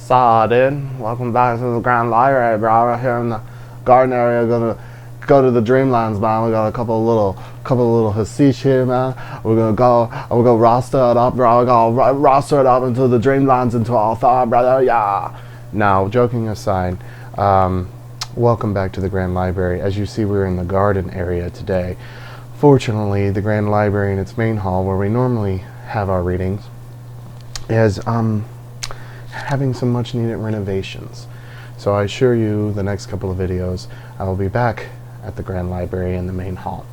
Saw, dude. Welcome back to the Grand Library, bro. We're here in the garden area. Gonna go to the Dreamlands, man. We got a couple of little hashish here, man. We're gonna roster it up, bro. We're gonna roster it up into the Dreamlands, into Ulthar, brother. Yeah. Now, joking aside, welcome back to the Grand Library. As you see, we're in the garden area today. Fortunately, the Grand Library in its main hall, where we normally have our readings, is having some much needed renovations. So I assure you, the next couple of videos, I will be back at the Grand Library in the main hall.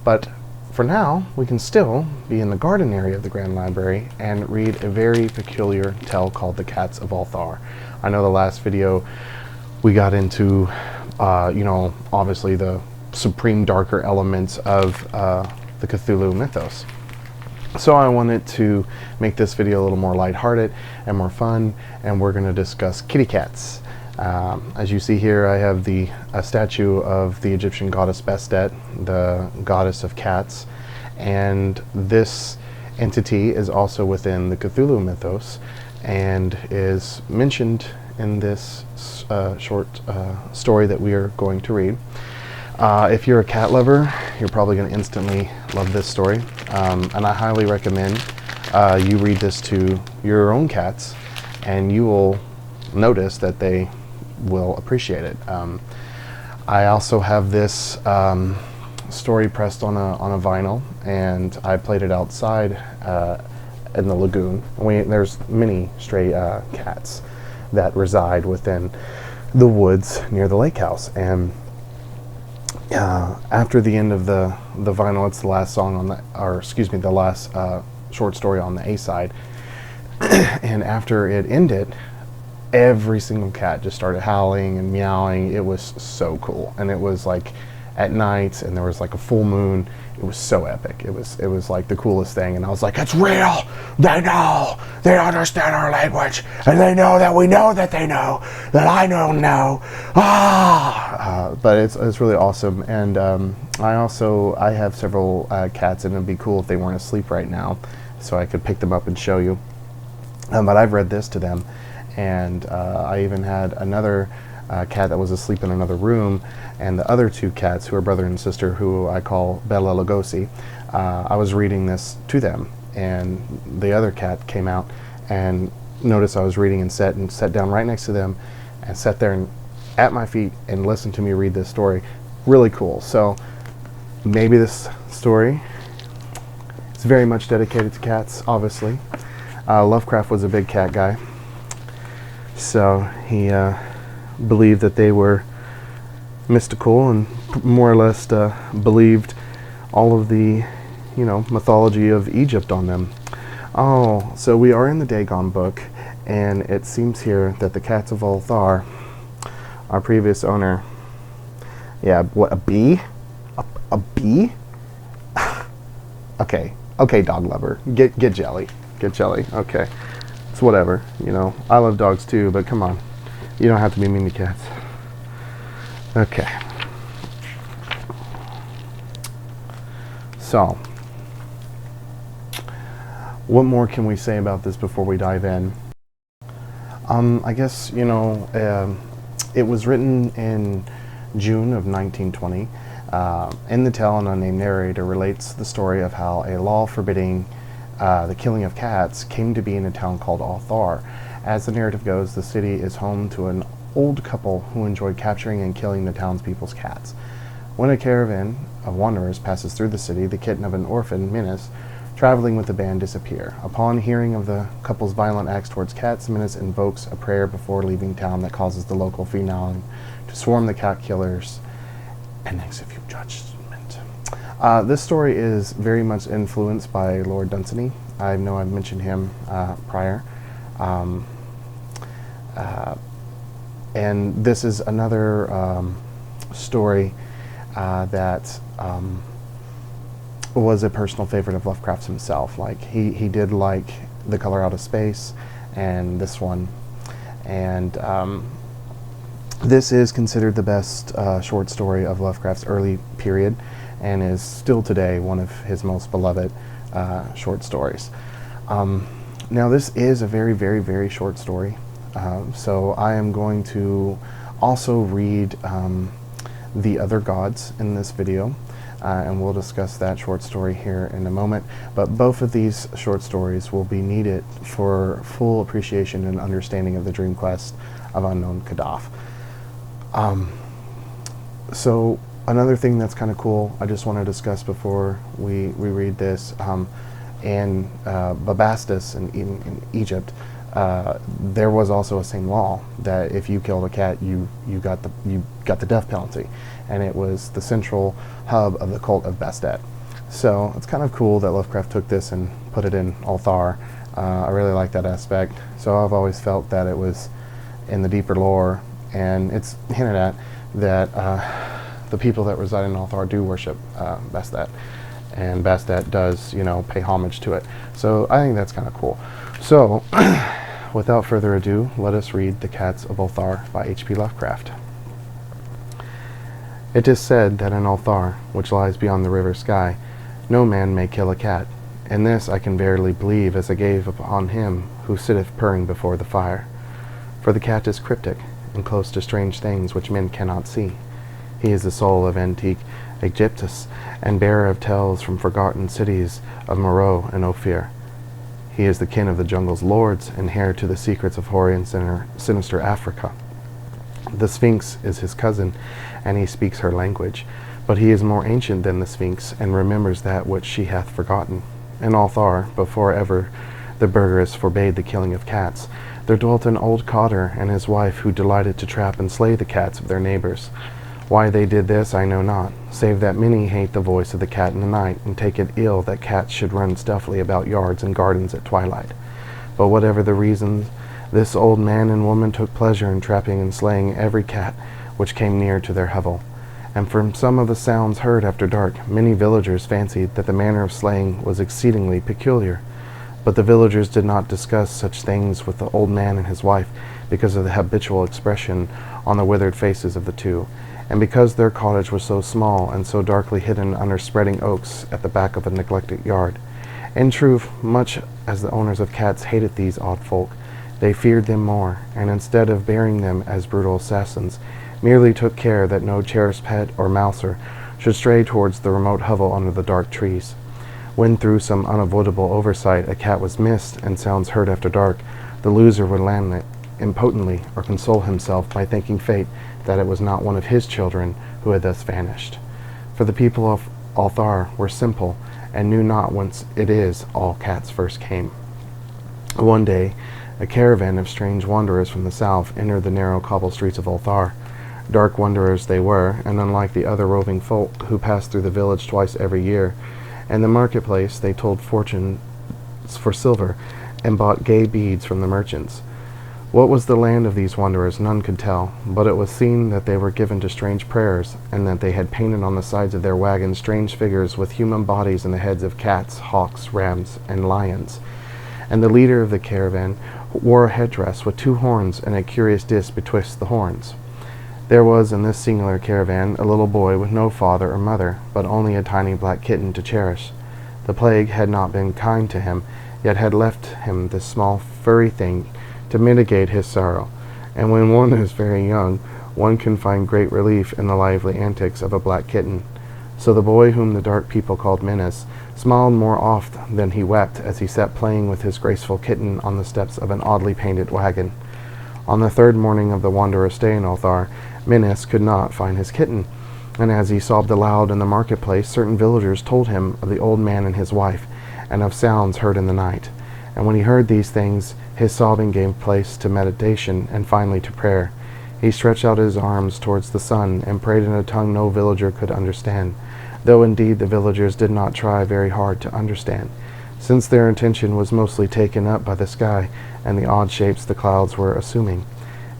But for now, we can still be in the garden area of the Grand Library and read a very peculiar tale called The Cats of Ulthar. I know the last video we got into, obviously the supreme darker elements of the Cthulhu mythos. So I wanted to make this video a little more lighthearted and more fun, and we're going to discuss kitty cats. As you see here, I have a statue of the Egyptian goddess Bastet, the goddess of cats, and this entity is also within the Cthulhu mythos and is mentioned in this short story that we are going to read. If you're a cat lover, you're probably going to instantly love this story, and I highly recommend you read this to your own cats, and you will notice that they will appreciate it. I also have this story pressed on a vinyl, and I played it outside in the Lagoon. There's many stray cats that reside within the woods near the lake house, and after the end of the vinyl, it's the last song on the last short story on the A side. And after it ended, every single cat just started howling and meowing. It was so cool, and it was like at night, and there was like a full moon. It was so epic. It was like the coolest thing, and I was like, it's real. They know. They understand our language, and they know that we know that they know that I don't know. But it's really awesome, and I have several cats, and it'd be cool if they weren't asleep right now, so I could pick them up and show you. But I've read this to them, and I even had another cat that was asleep in another room, and the other two cats, who are brother and sister, who I call Bella Lugosi, I was reading this to them, and the other cat came out and noticed I was reading and sat down right next to them and sat there and at my feet and listened to me read this story. Really cool. So maybe this story is very much dedicated to cats, obviously. Lovecraft was a big cat guy, so he believed that they were mystical, and more or less believed all of the mythology of Egypt on them. Oh, so we are in the Dagon book, and it seems here that the Cats of Ulthar, our previous owner, what, a bee? A bee? Okay, dog lover, get jelly, okay, it's whatever, I love dogs too, but come on, you don't have to be mean to cats. Okay. So, what more can we say about this before we dive in? I guess, it was written in June of 1920. In the tale, an unnamed narrator relates the story of how a law forbidding the killing of cats came to be in a town called Ulthar. As the narrative goes, the city is home to an old couple who enjoyed capturing and killing the townspeople's cats. When a caravan of wanderers passes through the city, the kitten of an orphan, Minas, traveling with the band, disappear. Upon hearing of the couple's violent acts towards cats, Minas invokes a prayer before leaving town that causes the local phenom to swarm the cat killers and execute judgment. This story is very much influenced by Lord Dunsany. I know I've mentioned him prior. And this is another story that was a personal favorite of Lovecraft's himself. Like he did like The Color Out of Space and this one, and this is considered the best short story of Lovecraft's early period, and is still today one of his most beloved short stories. Now this is a very, very, very short story. So I am going to also read the other gods in this video, and we'll discuss that short story here in a moment. But both of these short stories will be needed for full appreciation and understanding of the dream quest of Unknown Kadaf. So another thing that's kind of cool, I just want to discuss before we read this, in Babastis in Egypt, there was also a same law that if you killed a cat, you got the death penalty, and it was the central hub of the cult of Bastet. So it's kind of cool that Lovecraft took this and put it in Ulthar. I really like that aspect. So I've always felt that it was in the deeper lore, and it's hinted at that the people that reside in Ulthar do worship Bastet, and Bastet does, pay homage to it. So I think that's kind of cool. So without further ado, let us read The Cats of Ulthar by H.P. Lovecraft. It is said that in Ulthar, which lies beyond the river Sky, no man may kill a cat, and this I can verily believe as I gaze upon him who sitteth purring before the fire. For the cat is cryptic, and close to strange things which men cannot see. He is the soul of antique Aegyptus, and bearer of tales from forgotten cities of Meroe and Ophir. He is the kin of the jungle's lords, and heir to the secrets of hoary and sinister Africa. The Sphinx is his cousin, and he speaks her language, but he is more ancient than the Sphinx, and remembers that which she hath forgotten. In Ulthar, before ever the burghers forbade the killing of cats, there dwelt an old cotter and his wife who delighted to trap and slay the cats of their neighbors. Why they did this I know not, save that many hate the voice of the cat in the night, and take it ill that cats should run stealthily about yards and gardens at twilight. But whatever the reasons, this old man and woman took pleasure in trapping and slaying every cat which came near to their hovel. And from some of the sounds heard after dark, many villagers fancied that the manner of slaying was exceedingly peculiar. But the villagers did not discuss such things with the old man and his wife, because of the habitual expression on the withered faces of the two, and because their cottage was so small and so darkly hidden under spreading oaks at the back of a neglected yard. In truth, much as the owners of cats hated these odd folk, they feared them more, and instead of bearing them as brutal assassins, merely took care that no cherished pet or mouser should stray towards the remote hovel under the dark trees. When through some unavoidable oversight a cat was missed and sounds heard after dark, the loser would lament impotently or console himself by thanking fate that it was not one of his children who had thus vanished. For the people of Ulthar were simple, and knew not whence it is all cats first came. One day, a caravan of strange wanderers from the south entered the narrow cobble streets of Ulthar. Dark wanderers they were, and unlike the other roving folk who passed through the village twice every year. In the marketplace they told fortunes for silver, and bought gay beads from the merchants. What was the land of these wanderers none could tell, but it was seen that they were given to strange prayers, and that they had painted on the sides of their wagons strange figures with human bodies and the heads of cats, hawks, rams, and lions. And the leader of the caravan wore a headdress with 2 horns and a curious disc betwixt the horns. There was in this singular caravan a little boy with no father or mother, but only a tiny black kitten to cherish. The plague had not been kind to him, yet had left him this small furry thing to mitigate his sorrow, and when one is very young, one can find great relief in the lively antics of a black kitten. So the boy, whom the dark people called Menace, smiled more oft than he wept as he sat playing with his graceful kitten on the steps of an oddly painted wagon. On the 3rd morning of the wanderer's stay in Ulthar, Menace could not find his kitten, and as he sobbed aloud in the marketplace, certain villagers told him of the old man and his wife, and of sounds heard in the night. And when he heard these things, his sobbing gave place to meditation, and finally to prayer. He stretched out his arms towards the sun, and prayed in a tongue no villager could understand, though indeed the villagers did not try very hard to understand, since their attention was mostly taken up by the sky and the odd shapes the clouds were assuming.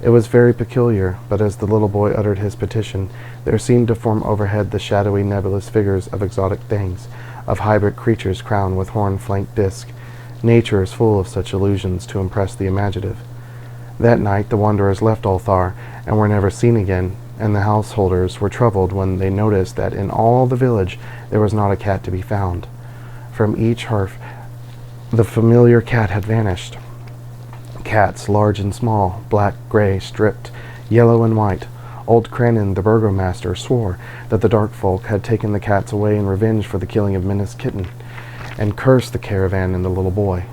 It was very peculiar, but as the little boy uttered his petition, there seemed to form overhead the shadowy nebulous figures of exotic things, of hybrid creatures crowned with horn-flanked disc. Nature is full of such illusions to impress the imaginative. That night the wanderers left Ulthar, and were never seen again, and the householders were troubled when they noticed that in all the village there was not a cat to be found. From each hearth the familiar cat had vanished. Cats, large and small, black, gray, stripped, yellow and white. Old Cranon, the burgomaster, swore that the dark folk had taken the cats away in revenge for the killing of Minna's kitten, and cursed the caravan and the little boy.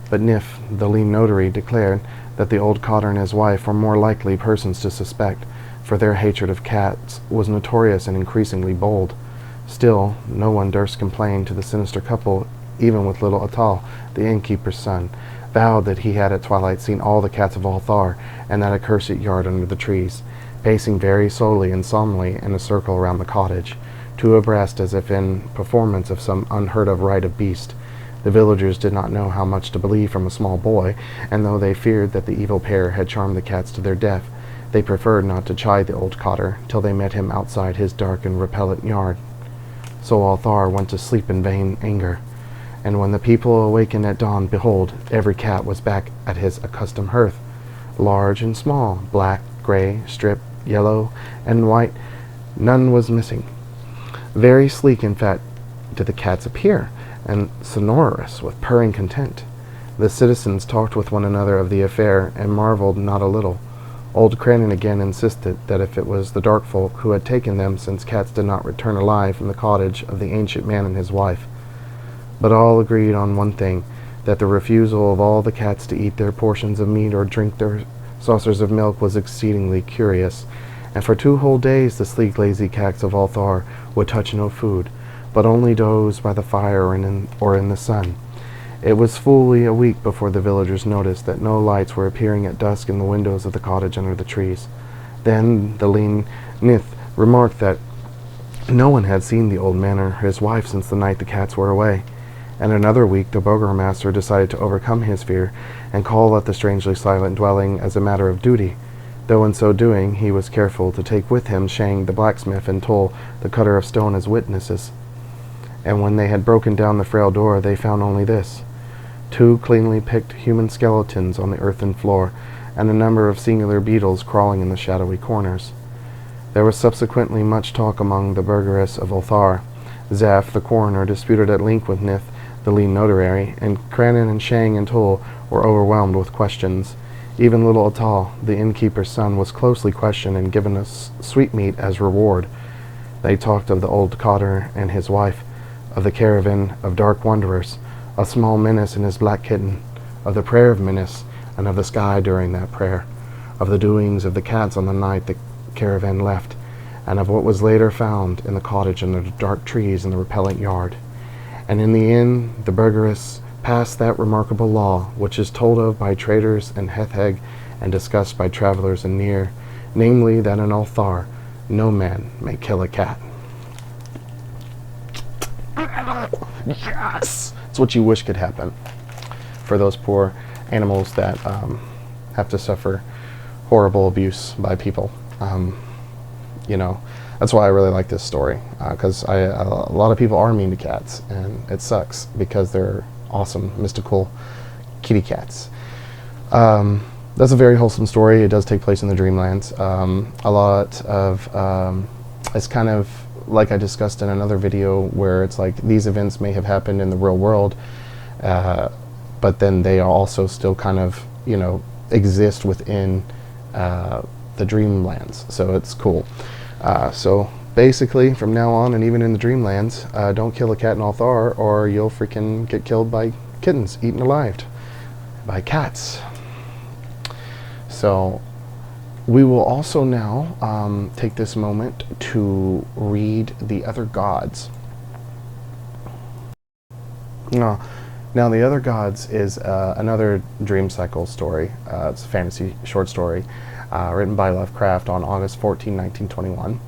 But Nif, the lean notary, declared that the old cotter and his wife were more likely persons to suspect, for their hatred of cats was notorious and increasingly bold. Still, no one durst complain to the sinister couple, even with little Ulthar, the innkeeper's son, vowed that he had at twilight seen all the cats of Ulthar and that accursed yard under the trees, pacing very slowly and solemnly in a circle around the cottage, two abreast as if in performance of some unheard-of rite of beast. The villagers did not know how much to believe from a small boy, and though they feared that the evil pair had charmed the cats to their death, they preferred not to chide the old cotter till they met him outside his dark and repellent yard. So Ulthar went to sleep in vain anger, and when the people awakened at dawn, behold, every cat was back at his accustomed hearth, large and small, black, gray, stripped, yellow, and white, none was missing. Very sleek and fat did the cats appear, and sonorous with purring content. The citizens talked with one another of the affair, and marveled not a little. Old Cranon again insisted that if it was the dark folk who had taken them, since cats did not return alive from the cottage of the ancient man and his wife. But all agreed on one thing, that the refusal of all the cats to eat their portions of meat or drink their saucers of milk was exceedingly curious, and for 2 whole days the sleek lazy cats of Ulthar would touch no food, but only doze by the fire or in the sun. It was fully a week before the villagers noticed that no lights were appearing at dusk in the windows of the cottage under the trees. Then the lean Nith remarked that no one had seen the old man or his wife since the night the cats were away. And another week the burgomaster decided to overcome his fear and call at the strangely silent dwelling as a matter of duty, though in so doing he was careful to take with him Shang the blacksmith and Toll the cutter of stone as witnesses. And when they had broken down the frail door, they found only this: 2 cleanly picked human skeletons on the earthen floor, and a number of singular beetles crawling in the shadowy corners. There was subsequently much talk among the burghers of Ulthar. Zeph, the coroner, disputed at length with Nith, the lean notary, and Cranon and Shang and Toll were overwhelmed with questions. Even little Ulthar, the innkeeper's son, was closely questioned and given a sweetmeat as reward. They talked of the old cotter and his wife, of the caravan of dark wanderers, a small menace and his black kitten, of the prayer of menace, and of the sky during that prayer, of the doings of the cats on the night the caravan left, and of what was later found in the cottage under the dark trees in the repellent yard. And in the end the burghers passed that remarkable law, which is told of by traders in Hetheg and discussed by travelers in near, namely that in Ulthar no man may kill a cat. Yes! It's what you wish could happen for those poor animals that have to suffer horrible abuse by people. You know, that's why I really like this story, because a lot of people are mean to cats, and it sucks because they're awesome, mystical kitty cats. That's a very wholesome story. It does take place in the Dreamlands. A lot of it's kind of like I discussed in another video, where it's like these events may have happened in the real world, but then they are also still kind of, you know, exist within the Dreamlands. So it's cool. So basically, from now on, and even in the Dreamlands, don't kill a cat in Ulthar, or you'll freaking get killed by kittens, eaten alive by cats. So we will also now take this moment to read The Other Gods. Now The Other Gods is another dream cycle story. It's a fantasy short story written by Lovecraft on August 14, 1921.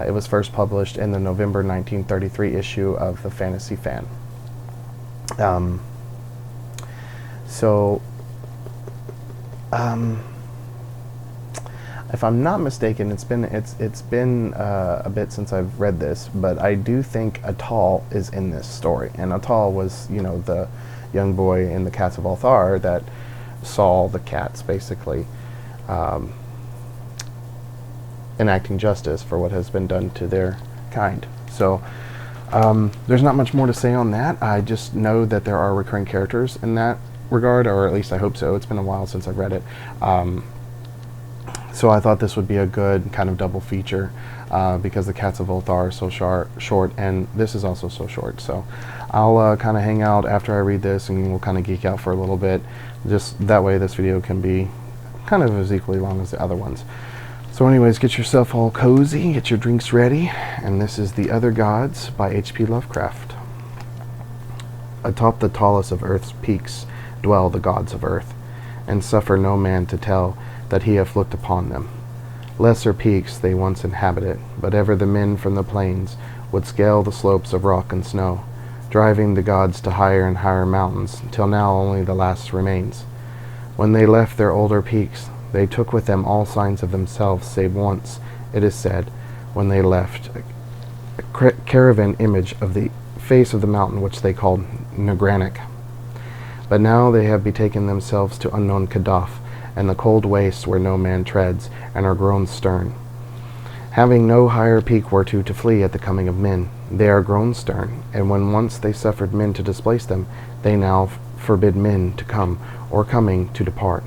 It was first published in the November 1933 issue of the Fantasy Fan. If I'm not mistaken, it's been a bit since I've read this, but I do think Atal is in this story. And Atal was, you know, the young boy in the Cats of Ulthar that saw the cats basically enacting justice for what has been done to their kind. So there's not much more to say on that. I just know that there are recurring characters in that regard, or at least I hope so. It's been a while since I've read it. So I thought this would be a good kind of double feature because the Cats of Ulthar are so short, and this is also so short. So I'll kind of hang out after I read this, and we'll kind of geek out for a little bit. Just that way this video can be kind of as equally long as the other ones. So anyways, get yourself all cozy, get your drinks ready, and this is The Other Gods by H.P. Lovecraft. Atop the tallest of earth's peaks dwell the gods of earth, and suffer no man to tell that he hath looked upon them. Lesser peaks they once inhabited, but ever the men from the plains would scale the slopes of rock and snow, driving the gods to higher and higher mountains, till now only the last remains. When they left their older peaks, they took with them all signs of themselves, save once, it is said, when they left a caravan image of the face of the mountain which they called Nagranic. But now they have betaken themselves to unknown Kadaf, and the cold wastes where no man treads, and are grown stern. Having no higher peak whereto to flee at the coming of men, they are grown stern, and when once they suffered men to displace them, they now forbid men to come, or coming to depart.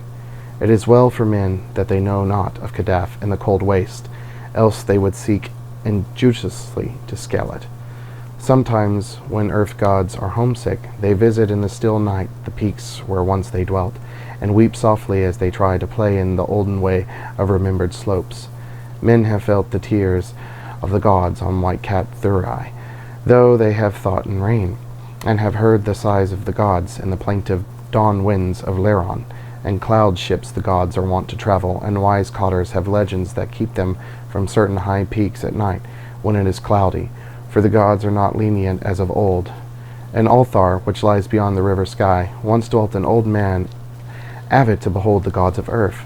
It is well for men that they know not of Kadaf and the cold waste, else they would seek injudiciously to scale it. Sometimes, when earth gods are homesick, they visit in the still night the peaks where once they dwelt, and weep softly as they try to play in the olden way of remembered slopes. Men have felt the tears of the gods on White Cat Thurai, though they have thought in rain, and have heard the sighs of the gods in the plaintive dawn winds of Laron, and cloud ships the gods are wont to travel, and wise cotters have legends that keep them from certain high peaks at night when it is cloudy, for the gods are not lenient as of old. In Ulthar, which lies beyond the river sky, once dwelt an old man avid to behold the gods of earth,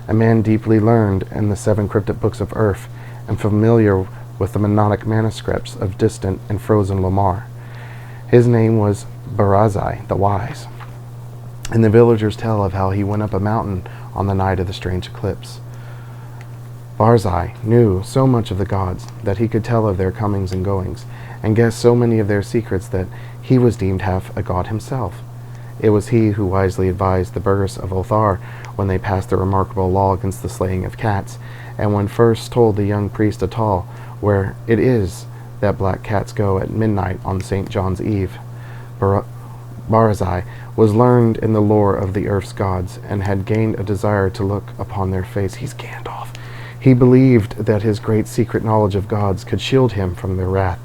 a man deeply learned in the 7 cryptic books of earth, and familiar with the monodic manuscripts of distant and frozen Lomar. His name was Barazai the Wise, and the villagers tell of how he went up a mountain on the night of the strange eclipse. Barzai knew so much of the gods that he could tell of their comings and goings, and guessed so many of their secrets that he was deemed half a god himself. It was he who wisely advised the burghers of Ulthar when they passed the remarkable law against the slaying of cats, and when first told the young priest Atal where it is that black cats go at midnight on St. John's Eve. Barazai was learned in the lore of the earth's gods, and had gained a desire to look upon their face. He's Gandalf. He believed that his great secret knowledge of gods could shield him from their wrath,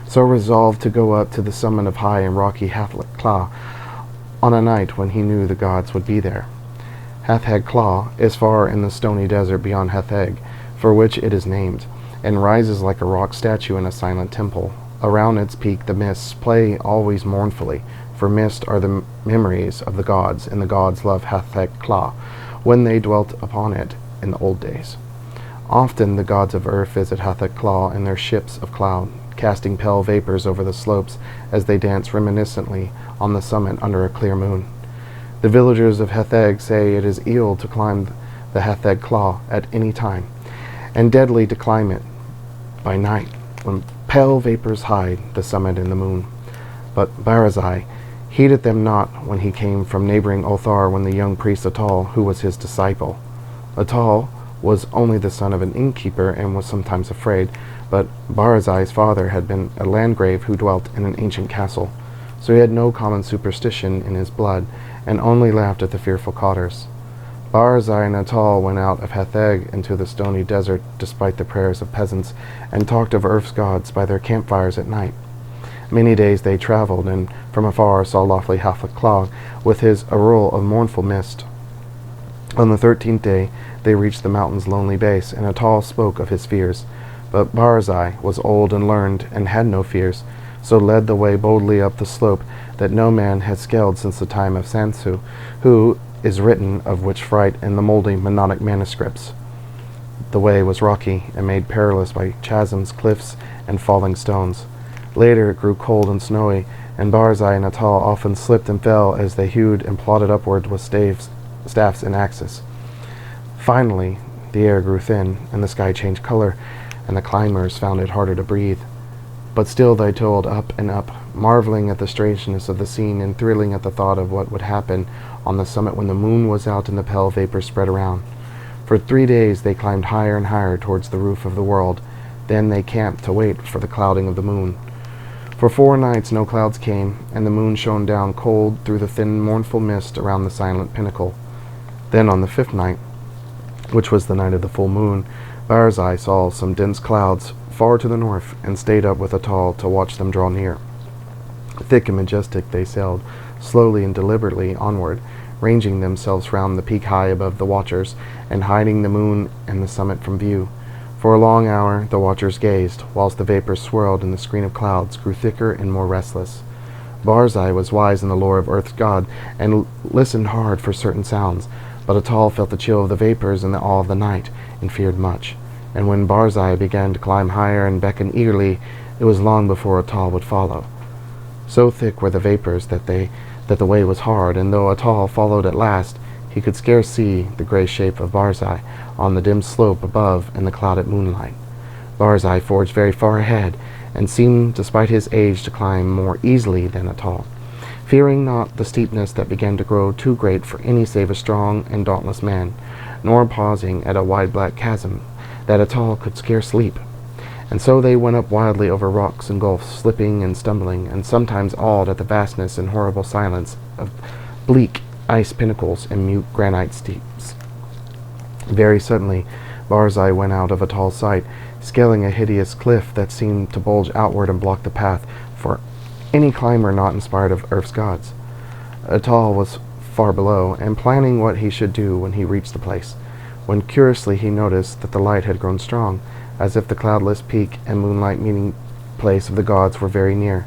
so resolved to go up to the summit of high and rocky Hathleg Claw on a night when he knew the gods would be there. Hatheg Claw is far in the stony desert beyond Hatheg, for which it is named, and rises like a rock statue in a silent temple. Around its peak the mists play always mournfully, for mist are the memories of the gods, and the gods love Hatheg Claw when they dwelt upon it in the old days. Often the gods of earth visit Hatheg Claw in their ships of cloud, casting pale vapors over the slopes as they dance reminiscently on the summit under a clear moon. The villagers of Hatheg say it is ill to climb the Hatheg Claw at any time, and deadly to climb it by night, when pale vapors hide the summit and the moon. But Barazai heeded them not when he came from neighboring Ulthar, when the young priest Atal, who was his disciple. Atal was only the son of an innkeeper, and was sometimes afraid, but Barazai's father had been a landgrave who dwelt in an ancient castle, so he had no common superstition in his blood, and only laughed at the fearful cotters. Barazai and Atal went out of Hatheg into the stony desert, despite the prayers of peasants, and talked of earth's gods by their campfires at night. Many days they traveled, and from afar saw lofty Hatheg Claw with his aureole of mournful mist. On the 13th day they reached the mountain's lonely base, and Atal spoke of his fears. But Barazai was old and learned, and had no fears, so led the way boldly up the slope that no man had scaled since the time of Sansu, who is written of which fright in the moldy monodic manuscripts. The way was rocky, and made perilous by chasms, cliffs, and falling stones. Later it grew cold and snowy, and Barzai and Atal often slipped and fell as they hewed and plodded upward with staffs and axes. Finally, the air grew thin, and the sky changed color, and the climbers found it harder to breathe. But still they toiled up and up, marveling at the strangeness of the scene, and thrilling at the thought of what would happen on the summit when the moon was out and the pale vapor spread around. For 3 days they climbed higher and higher towards the roof of the world. Then they camped to wait for the clouding of the moon. For 4 nights no clouds came, and the moon shone down cold through the thin, mournful mist around the silent pinnacle. Then on the 5th night, which was the night of the full moon, Barzai saw some dense clouds far to the north, and stayed up with Atal to watch them draw near. Thick and majestic they sailed, slowly and deliberately onward, ranging themselves round the peak high above the watchers, and hiding the moon and the summit from view. For a long hour the watchers gazed, whilst the vapors swirled and the screen of clouds grew thicker and more restless. Barzai was wise in the lore of Earth's god, and listened hard for certain sounds, but Atal felt the chill of the vapors and the awe of the night, and feared much. And when Barzai began to climb higher and beckon eagerly, it was long before Atal would follow. So thick were the vapors that the way was hard, and though Atal followed at last, he could scarce see the grey shape of Barzai on the dim slope above in the clouded moonlight. Barzai forged very far ahead, and seemed, despite his age, to climb more easily than Atal, fearing not the steepness that began to grow too great for any save a strong and dauntless man, nor pausing at a wide black chasm that Atal could scarce leap. And so they went up wildly over rocks and gulfs, slipping and stumbling, and sometimes awed at the vastness and horrible silence of bleak ice pinnacles and mute granite steeps. Very suddenly Barzai went out of Atal's sight, scaling a hideous cliff that seemed to bulge outward and block the path for any climber not inspired of Earth's gods. Atal was far below, and planning what he should do when he reached the place, when curiously he noticed that the light had grown strong, as if the cloudless peak and moonlight meeting place of the gods were very near.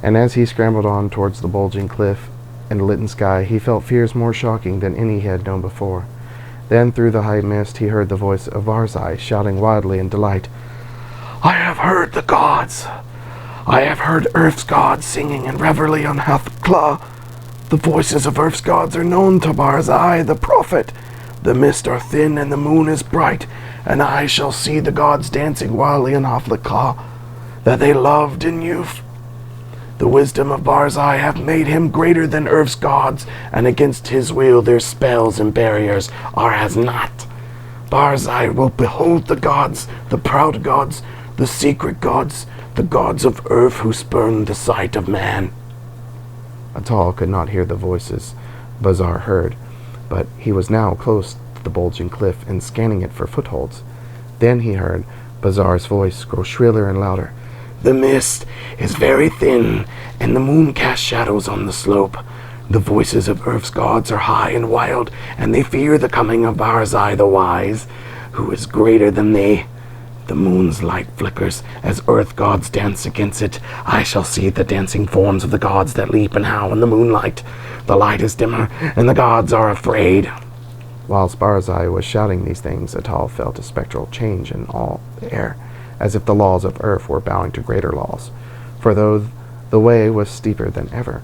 And as he scrambled on towards the bulging cliff and lit sky, he felt fears more shocking than any he had known before. Then through the high mist he heard the voice of Barzai shouting wildly in delight, "I have heard the gods! I have heard Earth's gods singing in revelry on Hathkla. The voices of Earth's gods are known to Barzai the prophet. The mists are thin and the moon is bright, and I shall see the gods dancing wildly in Hathkla that they loved in youth. The wisdom of Barzai hath made him greater than Earth's gods, and against his will their spells and barriers are as naught. Barzai will behold the gods, the proud gods, the secret gods, the gods of Earth who spurn the sight of man." Atal could not hear the voices Barzai heard, but he was now close to the bulging cliff and scanning it for footholds. Then he heard Barzai's voice grow shriller and louder. "The mist is very thin, and the moon casts shadows on the slope. The voices of Earth's gods are high and wild, and they fear the coming of Barzai the wise, who is greater than they. The moon's light flickers as Earth gods dance against it. I shall see the dancing forms of the gods that leap and howl in the moonlight. The light is dimmer, and the gods are afraid." Whilst Barzai was shouting these things, Atal felt a spectral change in all the air, as if the laws of Earth were bowing to greater laws. For though the way was steeper than ever,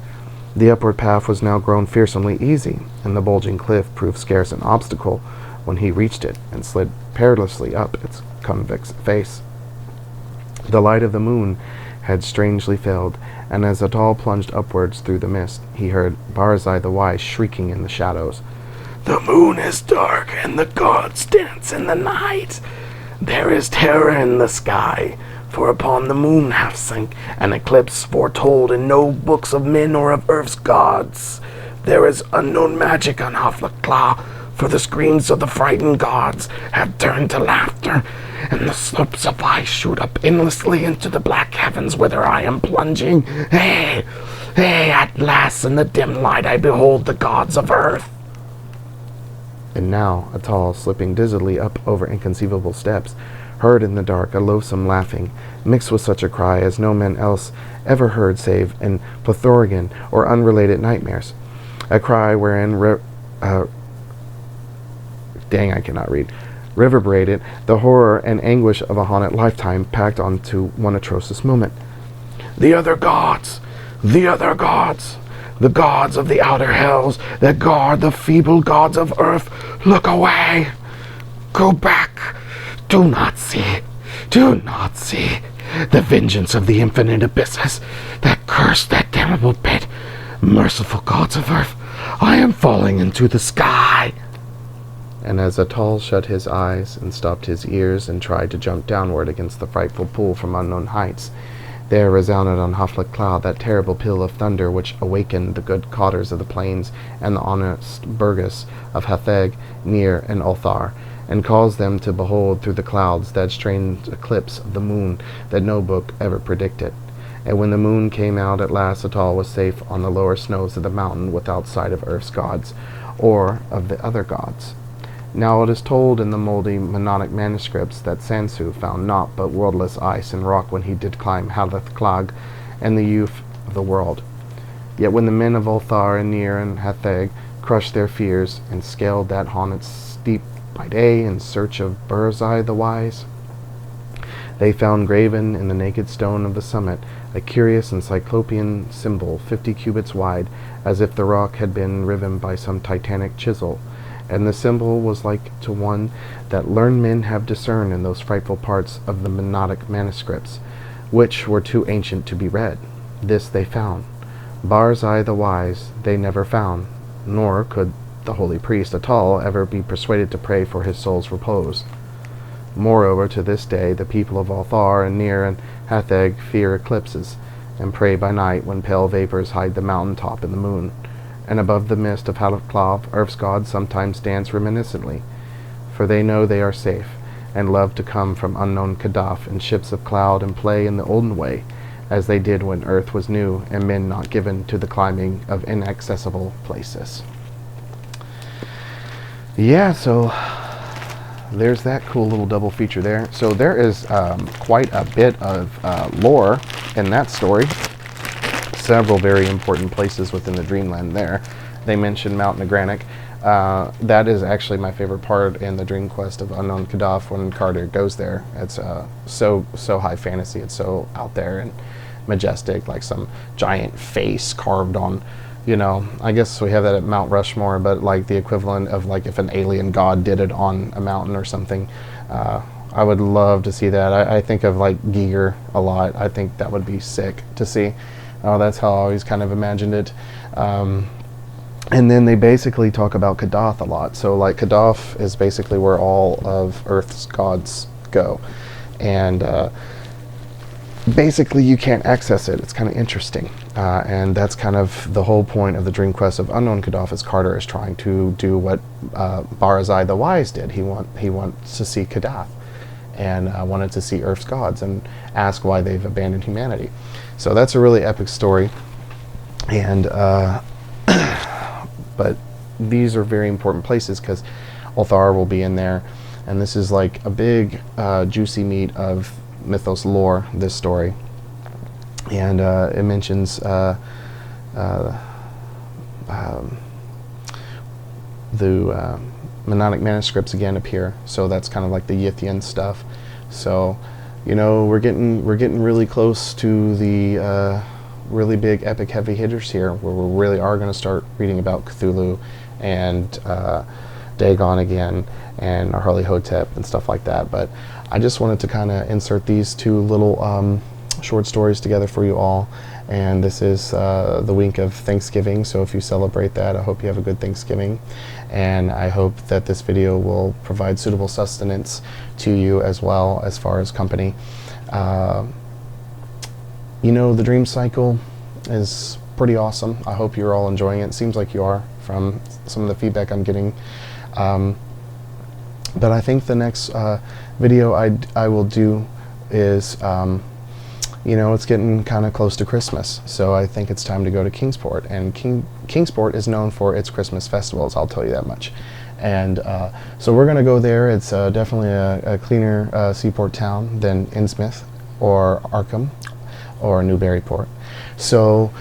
the upward path was now grown fearsomely easy, and the bulging cliff proved scarce an obstacle when he reached it and slid perilously up its convex face. The light of the moon had strangely failed, and as Atal plunged upwards through the mist, he heard Barzai the Wise shrieking in the shadows, "The moon is dark, and the gods dance in the night. There is terror in the sky, for upon the moon hath sunk an eclipse foretold in no books of men or of Earth's gods. There is unknown magic on Hathkla, for the screams of the frightened gods have turned to laughter, and the slopes of ice shoot up endlessly into the black heavens whither I am plunging. Hey, at last in the dim light I behold the gods of Earth." And now Atal, slipping dizzily up over inconceivable steps, heard in the dark a loathsome laughing, mixed with such a cry as no man else ever heard save in plethorian or unrelated nightmares. A cry wherein reverberated the horror and anguish of a haunted lifetime packed onto one atrocious moment. "The other gods! The other gods! The gods of the outer hells that guard the feeble gods of Earth! Look away! Go back! Do not see! Do not see! The vengeance of the infinite abysses that curse that damnable pit! Merciful gods of Earth, I am falling into the sky!" And as Atal shut his eyes and stopped his ears and tried to jump downward against the frightful pull from unknown heights, there resounded on Haflick Cloud that terrible peal of thunder which awakened the good cotters of the plains and the honest burgess of Hatheg, Nir, and Ulthar, and caused them to behold through the clouds that strange eclipse of the moon that no book ever predicted. And when the moon came out at last, Atal was safe on the lower snows of the mountain without sight of earth's gods, or of the other gods. Now it is told in the mouldy Mennonic manuscripts that Sansu found naught but worldless ice and rock when he did climb Halath Clag and the youth of the world. Yet when the men of Ulthar and Nir and Hatheg crushed their fears and scaled that haunted steep by day in search of Burzai the Wise, they found graven in the naked stone of the summit a curious and cyclopean symbol 50 cubits wide, as if the rock had been riven by some titanic chisel. And the symbol was like to one that learned men have discerned in those frightful parts of the Mennonic manuscripts, which were too ancient to be read. This they found. Barzai the Wise they never found, nor could the holy priest Atal ever be persuaded to pray for his soul's repose. Moreover, to this day, the people of Ulthar and Nir and Hatheg fear eclipses, and pray by night when pale vapors hide the mountain top and the moon. And above the mist of Halaklav, Earth's gods sometimes dance reminiscently, for they know they are safe, and love to come from unknown Kadaf in ships of cloud and play in the olden way, as they did when Earth was new and men not given to the climbing of inaccessible places. Yeah, so there's that cool little double feature there. So there is quite a bit of lore in that story. Several very important places within the Dreamland there. They mentioned Mount Nagranic. That is actually my favorite part in the Dream Quest of Unknown Kadaf when Carter goes there. It's so high fantasy. It's so out there and majestic, like some giant face carved on, you know, I guess we have that at Mount Rushmore, but like the equivalent of like if an alien god did it on a mountain or something. I would love to see that. I think of like Giger a lot. I think that would be sick to see. That's how I always kind of imagined it. And then they basically talk about Kadath a lot. So like Kadath is basically where all of Earth's gods go. And basically you can't access it. It's kind of interesting. And that's kind of the whole point of the Dream Quest of Unknown Kadath, is Carter is trying to do what Barzai the Wise did. He wants to see Kadath, and wanted to see Earth's gods and ask why they've abandoned humanity. So that's a really epic story. And but these are very important places because Ulthar will be in there, and this is like a big juicy meat of mythos lore, this story. And it mentions the Mennonic manuscripts again appear, so that's kind of like the Yithian stuff. So, you know, we're getting really close to the really big epic heavy hitters here, where we really are going to start reading about Cthulhu and Dagon again and Harley Hotep and stuff like that. But I just wanted to kind of insert these two little short stories together for you all. And this is the week of Thanksgiving, so if you celebrate that, I hope you have a good Thanksgiving. And I hope that this video will provide suitable sustenance to you as well, as far as company. You know, the dream cycle is pretty awesome. I hope you're all enjoying it. It seems like you are from some of the feedback I'm getting. But I think the next video I will do is, you know, it's getting kind of close to Christmas, so I think it's time to go to Kingsport. And Kingsport is known for its Christmas festivals, I'll tell you that much. And so we're going to go there. It's definitely a cleaner seaport town than Innsmouth or Arkham or Newburyport. So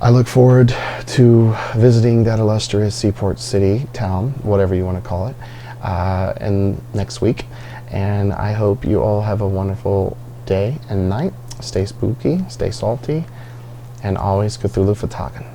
I look forward to visiting that illustrious seaport city, town, whatever you want to call it, and next week. And I hope you all have a wonderful day and night. Stay spooky, stay salty, and always Cthulhu Fatagan.